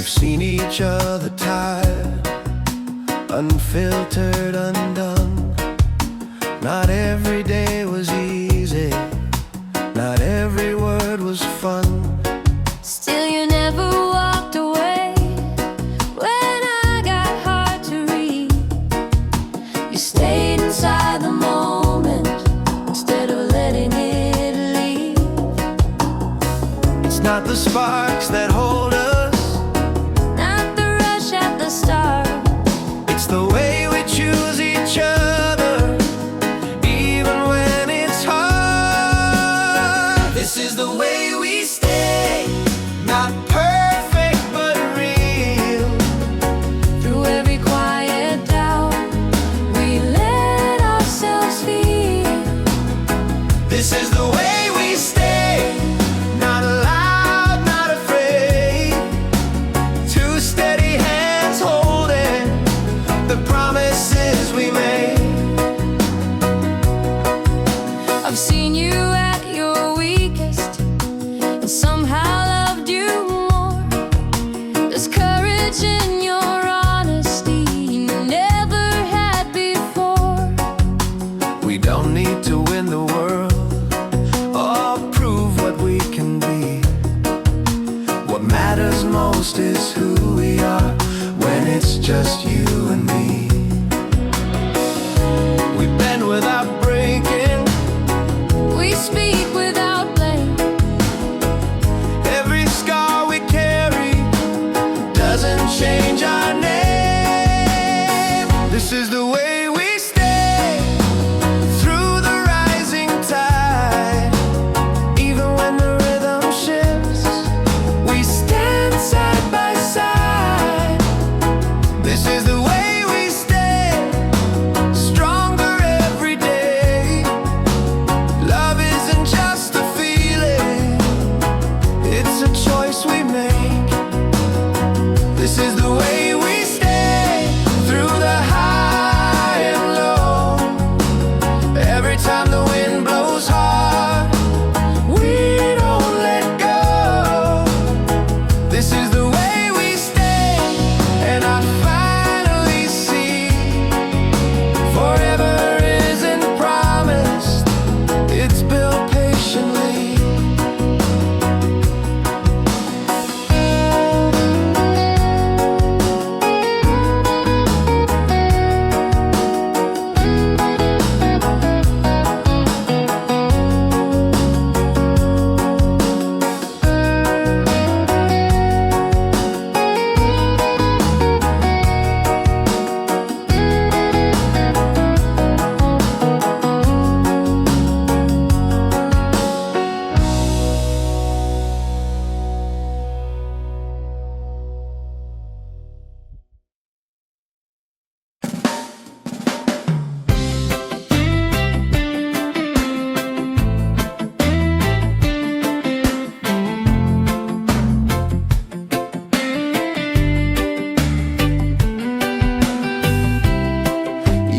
We've seen each other tired, unfiltered, undone. Not every day was easy, not every word was fun. Still you never walked away when I got hard to read. You stayed inside the moment instead of letting it leave. It's not the sparks that hold us, Not the rush at the start. it's the way we choose each other, even when it's hard. This is the way we stay, not perfect but real. Through every quiet doubt, we let ourselves feel. This is the way we stay, not loud, not afraid. Two steady hands holding the promises we made. I've seen you at your weakest and somehow loved you more. There's courage in your honesty you never had before. We don't need to win the world or prove what we can be. What matters most is who we are when it's just you and me. We bend without breaking, We speak without blame. every scar we carry doesn't change our name. This is the way we stay through the rising tide. Even when the rhythm shifts, we stand side by side. This is the way we stay, stronger every day. Love isn't just a feeling, it's a choice we make. This is the way we stay through the high and low. Every time the wind blows hard, we don't let go. This is the way we stay, and I finally see forever isn't promised, it's built patiently.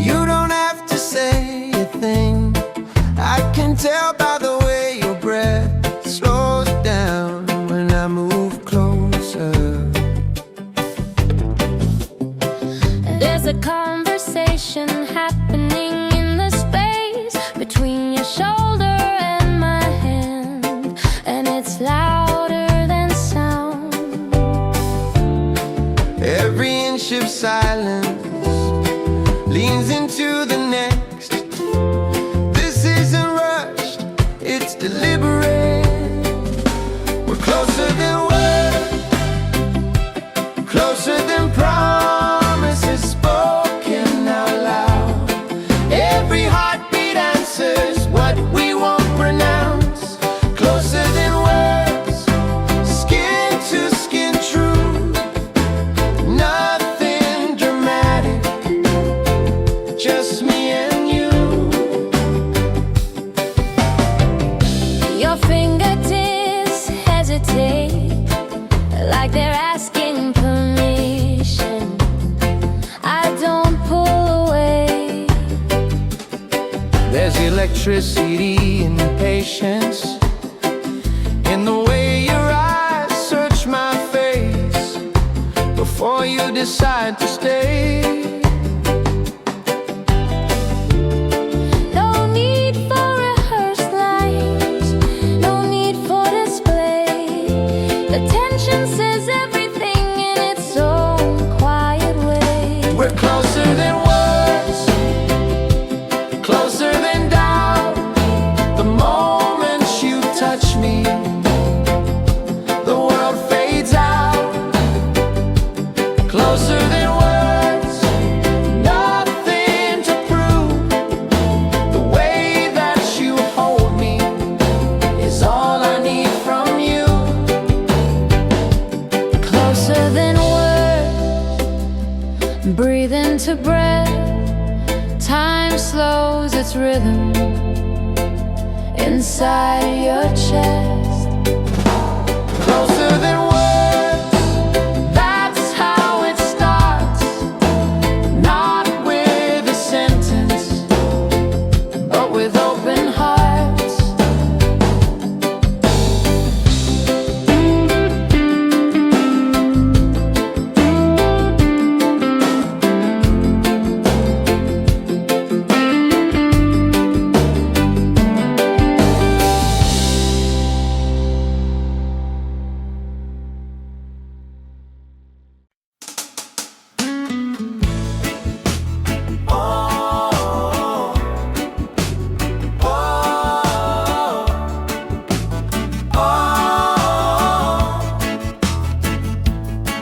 You don't have to say a thing, I can tell by the way your breath slows down when I move closer. There's a conversation happening in the space between your shoulder and my hand, and it's louder than sound. Every inch of silence leans into the next. This isn't rushed, it's deliberate. We're closer than words, closer than promises spoken out loud. Every heartbeat answers what we won't pronounce. Closer than words, skin to skin truth. Nothing dramatic, just me and you. Your fingertips hesitate like they're asking permission. I don't pull away. There's electricity and patience in the way your eyes search my face. decide to stay. No need for rehearsed lines, no need for display. The tension says everything in its own quiet way. We're closer than words, closer than doubt. The moment you touch me, the world fades out. Closer than words, nothing to prove. The way that you hold me is all I need from you. Closer than words, breathe into breath. Time slows its rhythm inside your chest. Closer than words, that's how it starts. Not with a sentence, But with open hearts,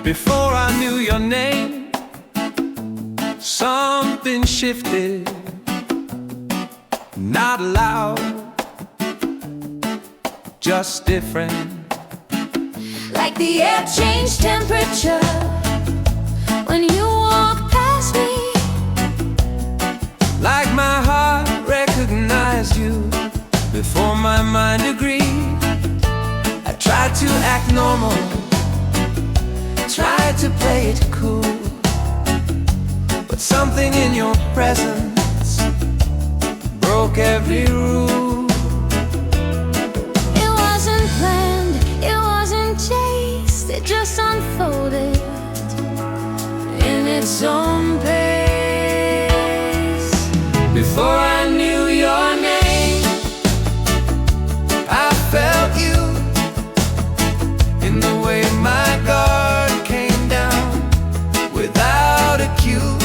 before I knew your name, something shifted. Not loud, just different. like the air changed temperature when you walk past me. Like my heart recognized you before my mind agreed. I tried to act normal, tried to play it cool, but something in your presence broke every rule. It wasn't planned, it wasn't chased, it just unfolded in its own pace. Before I knew your name, I felt you in the way my guard came down without a cue.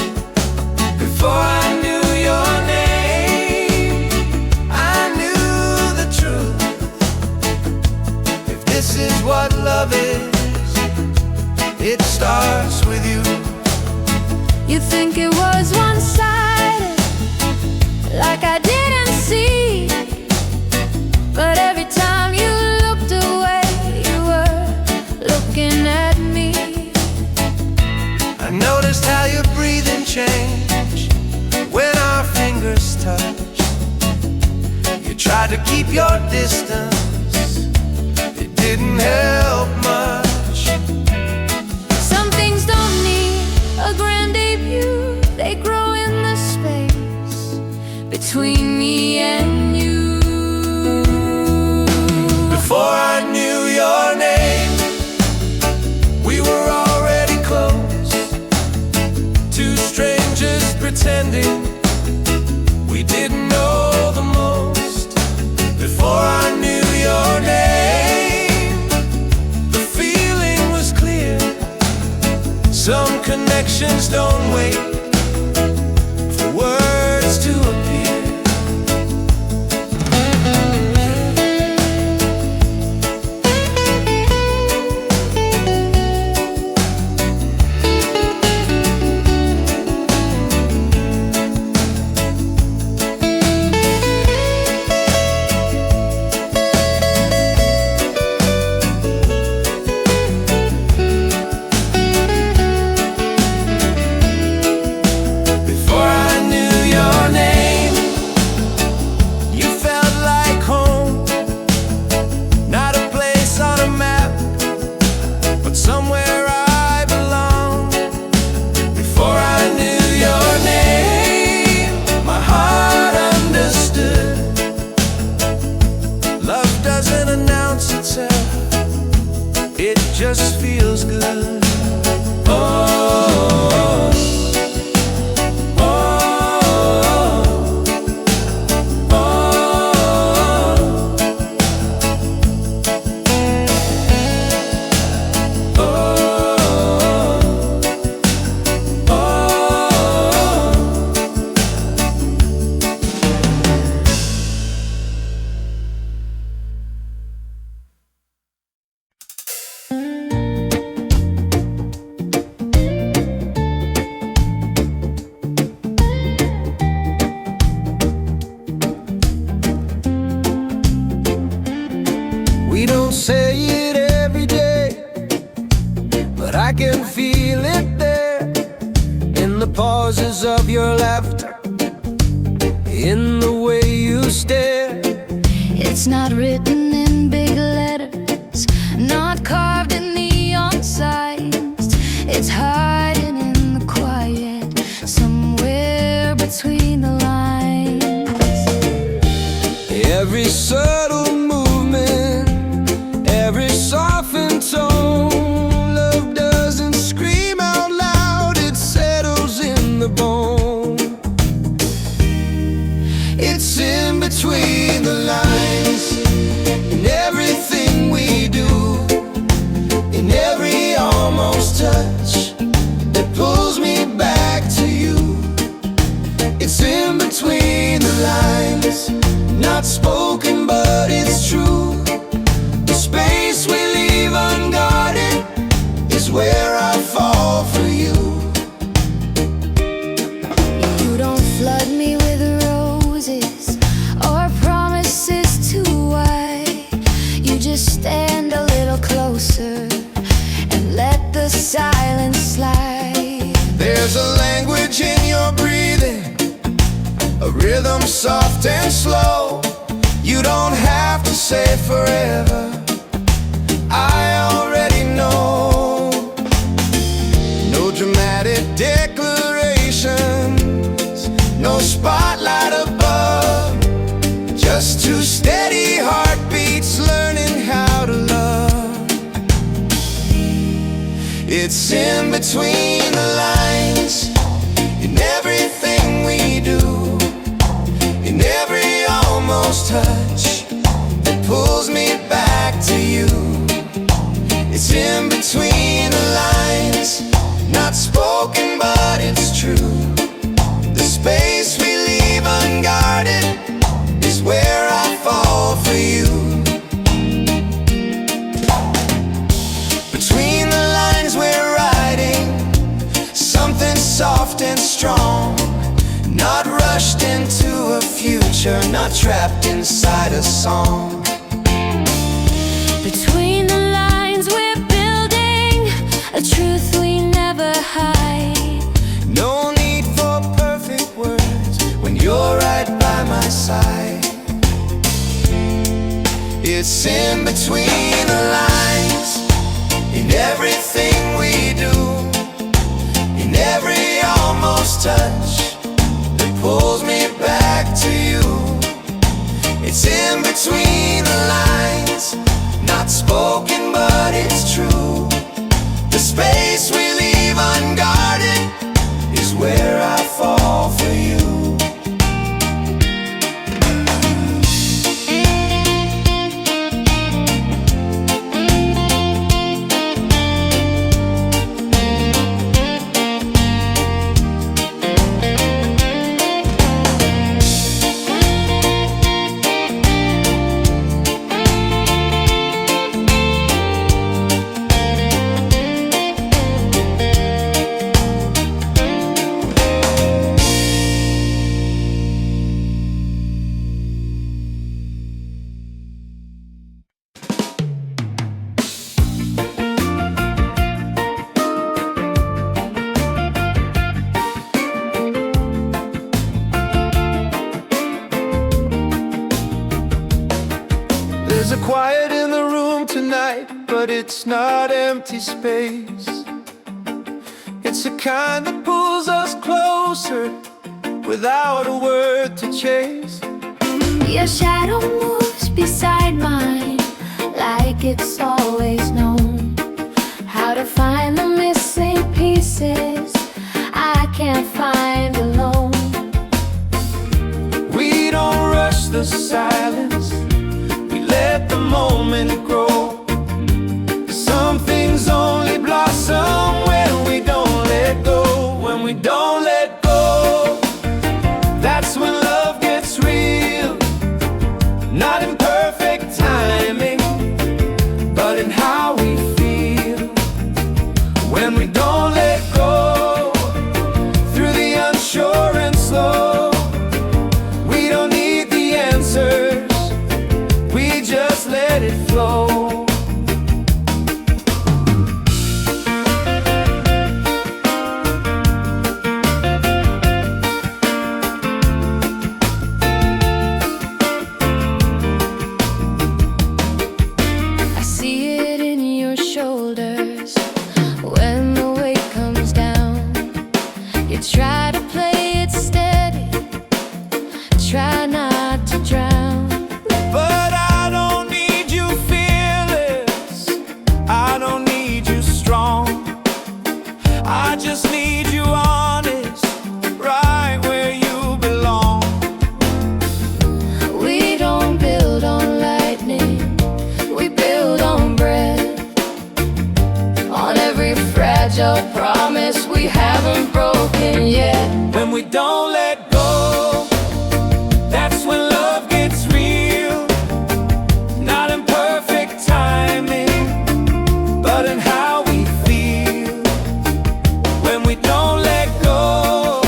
Before I knew your name, I knew the truth. If this is what love is, it starts with you. You think it was one-sided, like I didn't see. But every time you looked away, you were looking at me. I noticed how your breathing changed when our fingers touched. You tried to keep your distance, it didn't help much. Some things don't need a grand debut, they grow in the space between me and you. Before I knew your name, we were already close. Two strangers pretending we didn't know the most. Before I knew your name, the feeling was clear. Some connections don't wait for words to appear. just feels good. Oh. can feel it there, in the pauses of your laughter, in the way you stare. It's not written in big letters, not carved in neon signs. It's hiding in the quiet, somewhere between the lines. Every subtle movement, every softened tone, love doesn't scream out loud, it settles in the bone. It's in between the lines, in everything we do, in every almost touch that pulls me back to you. It's in between the lines, not spoken but it's true. The space we leave unguarded is where I fall for you. You don't flood me with roses or promises too wide. You just stand a little closer and let the silence slide. There's a language in your breathing, a rhythm soft and slow. You don't have to say forever, I already know. No dramatic declarations, no spotlight above, just two steady heartbeats learning how to love. It's in between the lines, in everything we do, in every almost touch that pulls me back to you. It's in between the lines, not spoken but it's true. The space we leave unguarded is where I fall for you. Between the lines we're writing something soft and strong, not rushed into a future, not trapped inside a song. Between the lines we're building a truth we never hide. No need for perfect words when you're right by my side. It's in between the lines, in everything we do, in every almost touch that pulls me back to you. It's in between the lines, not spoken but it's true. The space we leave unguarded is where I fall for you. There's a quiet in the room tonight, but it's not empty space. It's a kind that pulls us closer without a word to chase. Your shadow moves beside mine, like it's always known how to find the missing pieces I can't find alone. We don't rush the silence, we let the moment grow. Some things only blossom when we don't let go. When we don't let go, that's when love gets real. Not in perfect timing, but in how we feel. When we don't let go, through the unsure and slow, we don't need the answers, we just let it flow. a promise we haven't broken yet. When we don't let go, that's when love gets real. Not in perfect timing, but in how we feel. When we don't let go,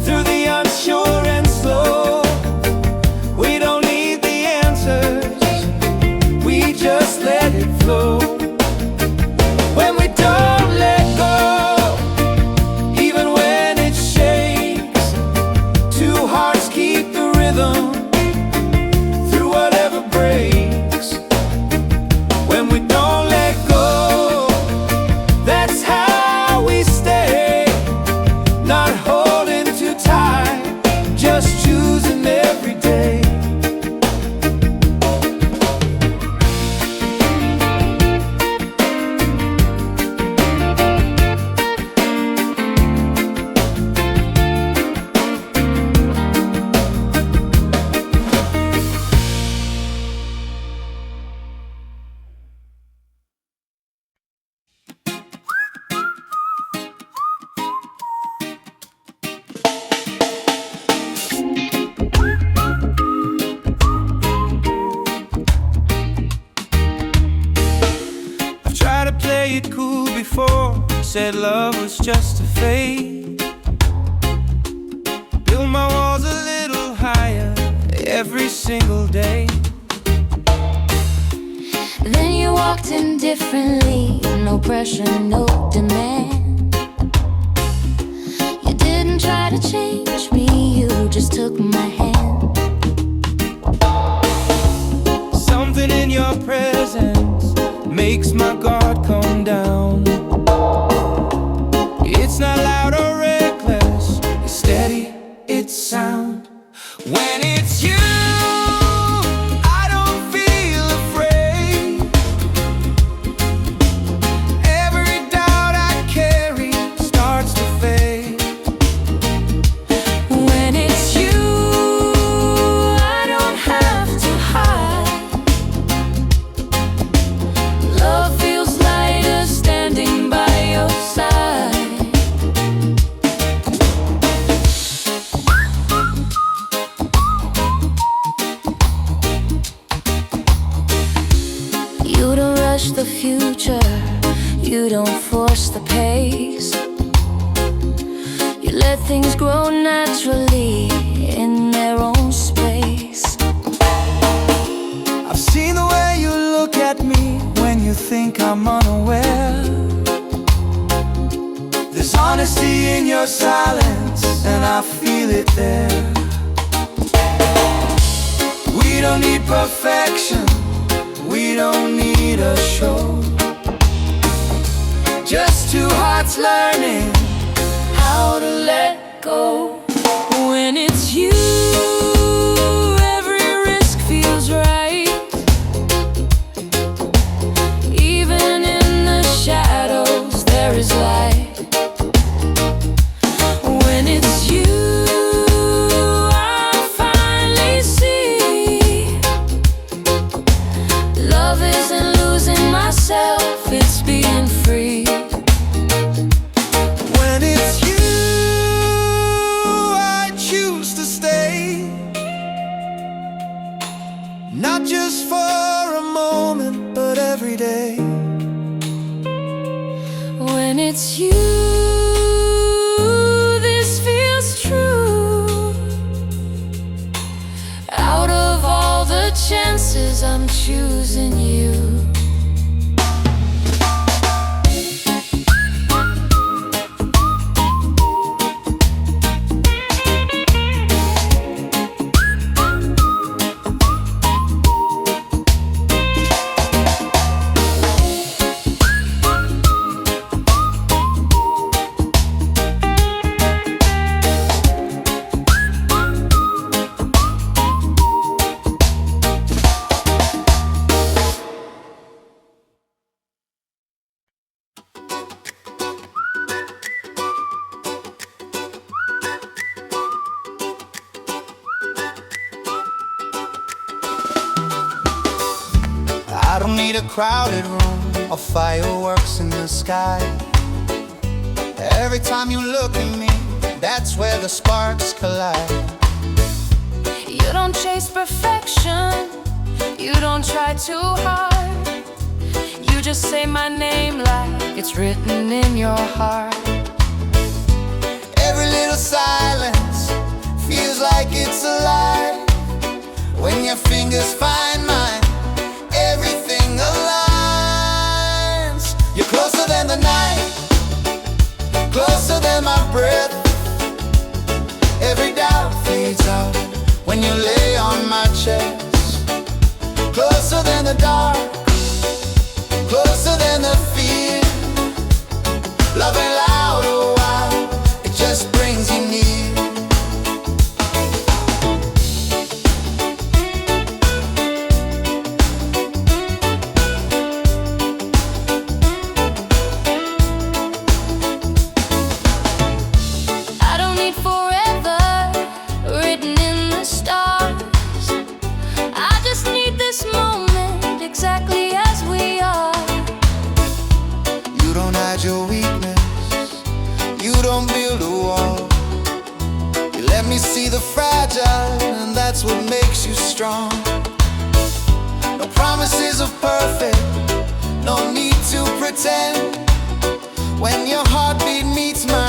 through the unsure and slow, we don't need the answers, we just let it flow. When we don't let go, even when it shakes, two hearts keep the rhythm through whatever breaks. When we don't let go, that's how we stay. Not holding too tight, just choosing every day. Tried to play it cool before, said love was just a fade. Build my walls a little higher every single day. Then you walked in differently, no pressure, no demand. You didn't try to change me, you just took my hand. Something in your presence makes my guard come down. It's not loud or reckless, it's steady, it's sound. When it's you, I don't feel afraid. Every doubt I carry starts to fade. When it's you, I don't have to hide. Love feels lighter standing by your side. You don't rush the future, you don't force the pace. You let things grow naturally in their own space. I've seen the way you look at me when you think I'm unaware. There's honesty in your silence, and I feel it there. We don't need perfection, we don't need a show. Just two hearts learning How to let go. When it's you, every risk feels right. Even in the shadows there is light. When it's you, I finally see love isn't losing myself, it's being free. When it's you, I choose to stay. Not just for a moment, but every day. When it's you, this feels true. Out of all the chances, I'm choosing you. I don't need a crowded room or fireworks in the sky. Every time you look at me, that's where the sparks collide. You don't chase perfection, you don't try too hard. You just say my name like it's written in your heart. Every little silence feels like it's alive. When your fingers find mine, everything aligns. You're closer than the night, closer than my breath. Every doubt fades out when you lay on my chest. Closer than the dark, closer than the fear. Love ain't loud or wild, it just brings you near. I don't need forever written in the stars. I just need this moment exactly as we are. You don't hide your weakness, you don't build a wall. You let me see the fragile, and that's what makes you strong. No promises are perfect, no need to pretend. When your heartbeat meets mine,